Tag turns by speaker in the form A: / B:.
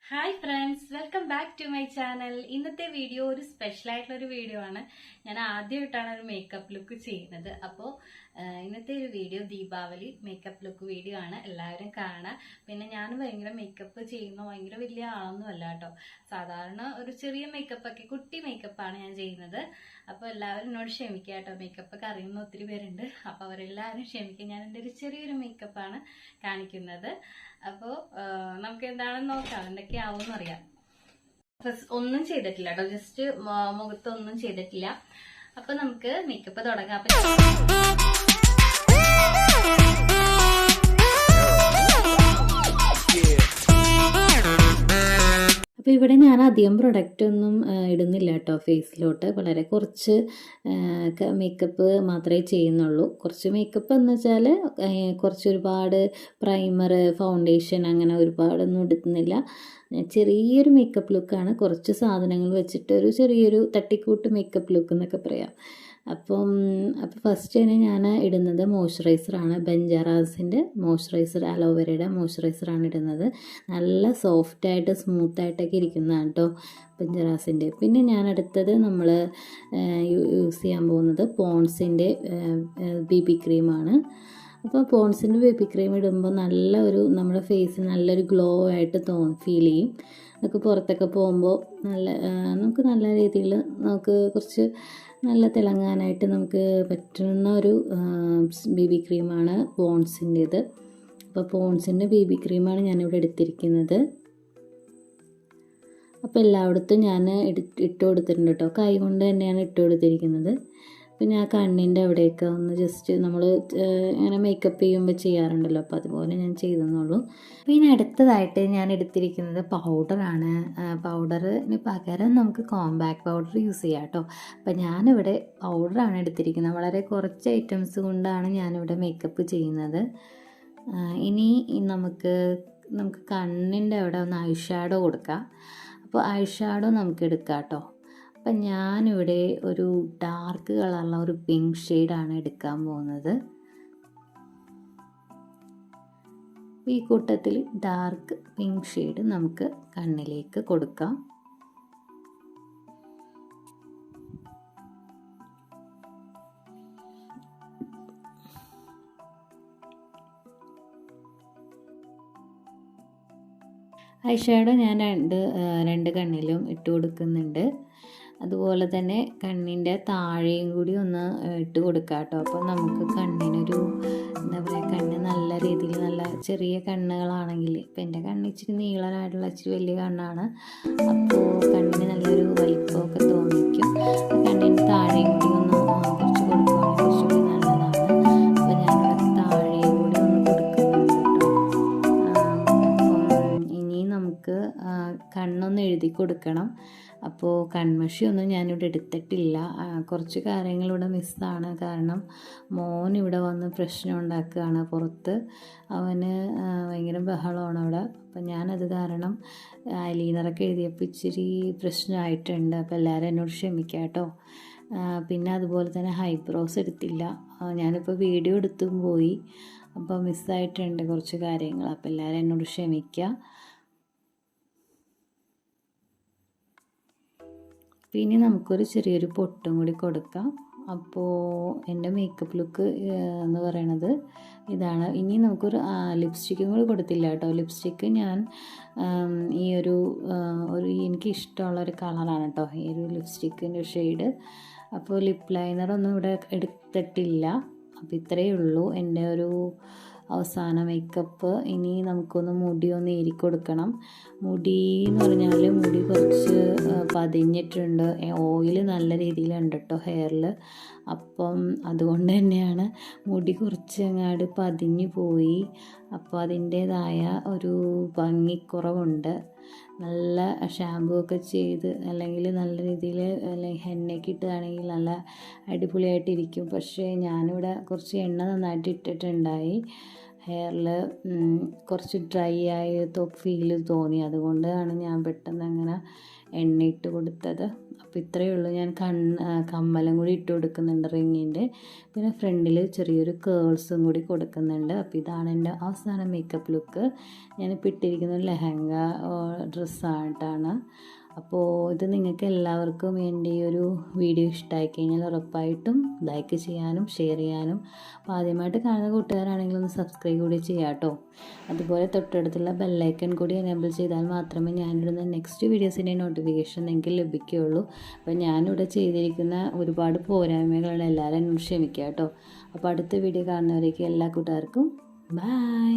A: Hi friends, welcome back to my channel. ഇന്നത്തെ video ഒരു special ആയിട്ടുള്ളൊരു വീഡിയോ ആണ്. ഞാൻ ആദ്യമായിട്ടാണ് ഒരു മേക്കപ്പ് ലുക്ക് ചെയ്യുന്നത്. അപ്പോൾ ഇന്നത്തെ ഒരു video Deepavali makeup look video ആണ്. എല്ലാവരും കാണാം. പിന്നെ ഞാൻ ഭയങ്കര മേക്കപ്പ് ചെയ്യുന്ന ഭയങ്കര വലിയ ആളൊന്നും അല്ല കേട്ടോ. സാധാരണ ഒരു ചെറിയ മേക്കപ്പൊക്കെ, കുട്ടി മേക്കപ്പാണ് ഞാൻ ചെയ്യുന്നത്. അപ്പോൾ എല്ലാവരും എന്നോട് ക്ഷമിക്കുക കേട്ടോ. മേക്കപ്പൊക്കെ അറിയുന്ന ഒത്തിരി പേരുണ്ട്. അപ്പോൾ അവരെല്ലാവരും ക്ഷമിക്കുക. ഞാൻ എൻ്റെ ഒരു ചെറിയൊരു മേക്കപ്പാണ് കാണിക്കുന്നത്. അപ്പോൾ നമുക്ക് എന്താണെന്ന് നോക്കാം, എന്തൊക്കെയാവും അറിയാം. ഒന്നും ചെയ്തിട്ടില്ല കേട്ടോ, ജസ്റ്റ് മുഖത്തൊന്നും ചെയ്തിട്ടില്ല. അപ്പൊ നമുക്ക് മേക്കപ്പ് തുടങ്ങാം. അപ്പോൾ ഇവിടെ ഞാൻ അധികം പ്രൊഡക്റ്റ് ഒന്നും ഇടുന്നില്ല കേട്ടോ ഫേസിലോട്ട്. വളരെ കുറച്ച് മേക്കപ്പ് മാത്രമേ ചെയ്യുന്നുള്ളൂ. കുറച്ച് മേക്കപ്പ് എന്ന് വെച്ചാൽ കുറച്ച് ഒരുപാട് പ്രൈമർ, ഫൗണ്ടേഷൻ അങ്ങനെ ഒരുപാടൊന്നും ഇടുന്നില്ല. ചെറിയൊരു മേക്കപ്പ് ലുക്കാണ്. കുറച്ച് സാധനങ്ങൾ വെച്ചിട്ട് ഒരു ചെറിയൊരു തട്ടിക്കൂട്ട് മേക്കപ്പ് ലുക്ക് എന്നൊക്കെ പറയാം. അപ്പോൾ ഫസ്റ്റ് തന്നെ ഞാൻ ഇടുന്നത് മോയ്സ്ചറൈസറാണ്. ബെഞ്ചാറാസിൻ്റെ മോയ്സ്ചറൈസർ, അലോവേരയുടെ മോയ്സ്ചറൈസറാണ് ഇടുന്നത്. നല്ല സോഫ്റ്റായിട്ട് സ്മൂത്തായിട്ടൊക്കെ ഇരിക്കുന്നതാണ് കേട്ടോ ബെഞ്ചാറാസിൻ്റെ. പിന്നെ ഞാൻ അടുത്തത് നമ്മൾ യൂസ് ചെയ്യാൻ പോകുന്നത് പോൺസിൻ്റെ BB ക്രീമാണ്. അപ്പോൾ പോൺസിൻ്റെ BB ക്രീം ഇടുമ്പോൾ നമ്മുടെ ഫേസ് നല്ലൊരു ഗ്ലോ ആയിട്ട് ഫീൽ ചെയ്യും. നമുക്ക് പുറത്തൊക്കെ പോകുമ്പോൾ നമുക്ക് നല്ല രീതിയിൽ നമുക്ക് കുറച്ച് നല്ല തിളങ്ങാനായിട്ട് നമുക്ക് പറ്റുന്ന ഒരു BB ക്രീമാണ് പോൺസിൻ്റേത്. അപ്പോൾ പോൺസിൻ്റെ BB ക്രീമാണ് ഞാനിവിടെ എടുത്തിരിക്കുന്നത്. അപ്പോൾ എല്ലായിടത്തും ഞാൻ ഇട്ട് കൊടുത്തിട്ടുണ്ട് കേട്ടോ. കൈ കൊണ്ട് തന്നെയാണ് ഇട്ട് കൊടുത്തിരിക്കുന്നത്. പിന്നെ ആ കണ്ണിൻ്റെ അവിടെയൊക്കെ ഒന്ന് ജസ്റ്റ് നമ്മൾ ഇങ്ങനെ മേക്കപ്പ് ചെയ്യുമ്പോൾ ചെയ്യാറുണ്ടല്ലോ, അപ്പോൾ അതുപോലെ ഞാൻ ചെയ്തെന്നുള്ളൂ. പിന്നെ അടുത്തതായിട്ട് ഞാൻ എടുത്തിരിക്കുന്നത് പൗഡറാണ്. പൗഡറിന് പകരം നമുക്ക് കോമ്പാക്ട് പൗഡർ യൂസ് ചെയ്യാം കേട്ടോ. അപ്പോൾ ഞാനിവിടെ പൗഡറാണ് എടുത്തിരിക്കുന്നത്. വളരെ കുറച്ച് ഐറ്റംസ് കൊണ്ടാണ് ഞാനിവിടെ മേക്കപ്പ് ചെയ്യുന്നത്. ഇനി നമുക്ക് കണ്ണിൻ്റെ അവിടെ ഒന്ന് ഐ ഷാഡോ കൊടുക്കാം. അപ്പോൾ ഐ ഷാഡോ നമുക്ക് എടുക്കാം കേട്ടോ. അപ്പം ഞാനിവിടെ ഒരു ഡാർക്ക് കളറുള്ള ഒരു പിങ്ക് ഷെയ്ഡാണ് എടുക്കാൻ പോകുന്നത്. ഈ കൂട്ടത്തിൽ ഡാർക്ക് പിങ്ക് ഷെയ്ഡ് നമുക്ക് കണ്ണിലേക്ക് കൊടുക്കാം. ഐ ഷാഡോ ഞാൻ രണ്ട് കണ്ണിലും ഇട്ട് കൊടുക്കുന്നുണ്ട്. അതുപോലെ തന്നെ കണ്ണിൻ്റെ താഴെയും കൂടി ഒന്ന് ഇട്ട് കൊടുക്കാം കേട്ടോ. അപ്പോൾ നമുക്ക് കണ്ണിനൊരു എന്താ പറയുക, കണ്ണ് നല്ല രീതിയിൽ, നല്ല ചെറിയ കണ്ണുകളാണെങ്കിൽ, ഇപ്പം എൻ്റെ കണ്ണ് ഇച്ചിരി നീളനായിട്ടുള്ള ഇച്ചിരി വലിയ കണ്ണാണ്. അപ്പോൾ കണ്ണിന് നല്ലൊരു വലിപ്പമൊക്കെ തോന്നിക്കും. കണ്ണിൻ്റെ താഴെയും കൂടി ഒന്ന് കുറച്ച് കൊടുക്കുകയാണെങ്കിൽ കുറച്ചുകൂടി നല്ലതാണ്. അപ്പോൾ ഞാനിവിടെ താഴെയും കൂടി ഒന്ന് കൊടുക്കുന്നുണ്ട് കേട്ടോ. അപ്പം ഇനി നമുക്ക് കണ്ണൊന്ന് എഴുതി കൊടുക്കണം. അപ്പോൾ കൺമഷിയൊന്നും ഞാനിവിടെ എടുത്തിട്ടില്ല. കുറച്ച് കാര്യങ്ങളിവിടെ മിസ്സാണ്. കാരണം മോനിവിടെ വന്ന് പ്രശ്നം ഉണ്ടാക്കുകയാണ് പുറത്ത്. അവന് ഭയങ്കര ബഹളമാണ് അവിടെ. അപ്പം ഞാനത് കാരണം ഐലൈനറൊക്കെ എഴുതിയപ്പോൾ ഇച്ചിരി പ്രശ്നമായിട്ടുണ്ട്. അപ്പോൾ എല്ലാവരും എന്നോട് ക്ഷമിക്കാം കേട്ടോ. പിന്നെ അതുപോലെ തന്നെ ഹൈബ്രോസ് എടുത്തില്ല. ഞാനിപ്പോൾ വീഡിയോ എടുത്തും പോയി. അപ്പോൾ മിസ്സായിട്ടുണ്ട് കുറച്ച് കാര്യങ്ങൾ. അപ്പോൾ എല്ലാവരും എന്നോട് ക്ഷമിക്കുക. പിന്നെ നമുക്കൊരു ചെറിയൊരു പൊട്ടും കൂടി കൊടുക്കാം. അപ്പോൾ എൻ്റെ മേക്കപ്പ് ലുക്ക് എന്ന് പറയണത് ഇതാണ്. ഇനി നമുക്കൊരു ലിപ്സ്റ്റിക്കും കൂടി കൊടുത്തില്ല കേട്ടോ. ലിപ്സ്റ്റിക്ക് ഞാൻ ഈ ഒരു എനിക്ക് ഇഷ്ടമുള്ളൊരു കളറാണ് കേട്ടോ ഈ ഒരു ലിപ്സ്റ്റിക്കിൻ്റെ ഷെയ്ഡ്. അപ്പോൾ ലിപ്പ് ലൈനറൊന്നും ഇവിടെ എടുത്തിട്ടില്ല. അപ്പോൾ ഇത്രയേ ഉള്ളൂ എൻ്റെ ഒരു അവസാന മേക്കപ്പ്. ഇനി നമുക്കൊന്ന് മുടിയൊന്ന് ഏരിക്കൊടുക്കണം. മുടി എന്ന് പറഞ്ഞാൽ മുടി കുറച്ച് പതിഞ്ഞിട്ടുണ്ട്. ഓയിൽ നല്ല രീതിയിലുണ്ട് കേട്ടോ ഹെയറിൽ. അപ്പം അതുകൊണ്ട് തന്നെയാണ് മുടി കുറച്ച് അങ്ങാട് പതിഞ്ഞു പോയി. അപ്പോൾ അതിൻ്റേതായ ഒരു ഭംഗിക്കുറവുണ്ട്. നല്ല ഷാമ്പൂ ഒക്കെ ചെയ്ത് അല്ലെങ്കിൽ നല്ല രീതിയിൽ അല്ലെങ്കിൽ എണ്ണയൊക്കെ ഇട്ടതാണെങ്കിൽ നല്ല അടിപൊളിയായിട്ടിരിക്കും. പക്ഷേ ഞാനിവിടെ കുറച്ച് എണ്ണ നന്നായിട്ട് ഇട്ടിട്ടുണ്ടായി. ഹെയറിൽ കുറച്ച് ഡ്രൈ ആയ ഫീൽ തോന്നി. അതുകൊണ്ടാണ് ഞാൻ പെട്ടെന്ന് അങ്ങനെ എണ്ണ കൊടുത്തത്. അപ്പോൾ ഇത്രയേ ഉള്ളൂ. ഞാൻ കമ്മലും കൂടി ഇട്ട് കൊടുക്കുന്നുണ്ട് റിങ്ങിൻ്റെ. പിന്നെ ഫ്രണ്ടിൽ ചെറിയൊരു കേൾസും കൂടി കൊടുക്കുന്നുണ്ട്. അപ്പോൾ ഇതാണ് എൻ്റെ അവസാന മേക്കപ്പ് ലുക്ക്. ഞാനിപ്പോൾ ഇട്ടിരിക്കുന്ന ലെഹങ്ക ഡ്രസ്സായിട്ടാണ്. അപ്പോൾ ഇത് നിങ്ങൾക്ക് എല്ലാവർക്കും എൻ്റെ ഈ ഒരു വീഡിയോ ഇഷ്ടമായി കഴിഞ്ഞാൽ ഉറപ്പായിട്ടും ലൈക്ക് ചെയ്യാനും ഷെയർ ചെയ്യാനും, അപ്പോൾ ആദ്യമായിട്ട് കാണുന്ന കൂട്ടുകാരാണെങ്കിൽ ഒന്ന് സബ്സ്ക്രൈബ് കൂടി ചെയ്യാം കേട്ടോ. അതുപോലെ തൊട്ടടുത്തുള്ള ബെല്ലൈക്കൺ കൂടി എനേബിൾ ചെയ്താൽ മാത്രമേ ഞാനിടുന്ന നെക്സ്റ്റ് വീഡിയോസിൻ്റെ നോട്ടിഫിക്കേഷൻ നിങ്ങൾക്ക് ലഭിക്കുകയുള്ളൂ. അപ്പോൾ ഞാനിവിടെ ചെയ്തിരിക്കുന്ന ഒരുപാട് പോരായ്മകളുടെ എല്ലാവരും എന്നോട് ക്ഷമിക്കുക കേട്ടോ. അപ്പോൾ അടുത്ത വീഡിയോ കാണുന്നവരേക്ക് എല്ലാ കൂട്ടുകാർക്കും ബൈ.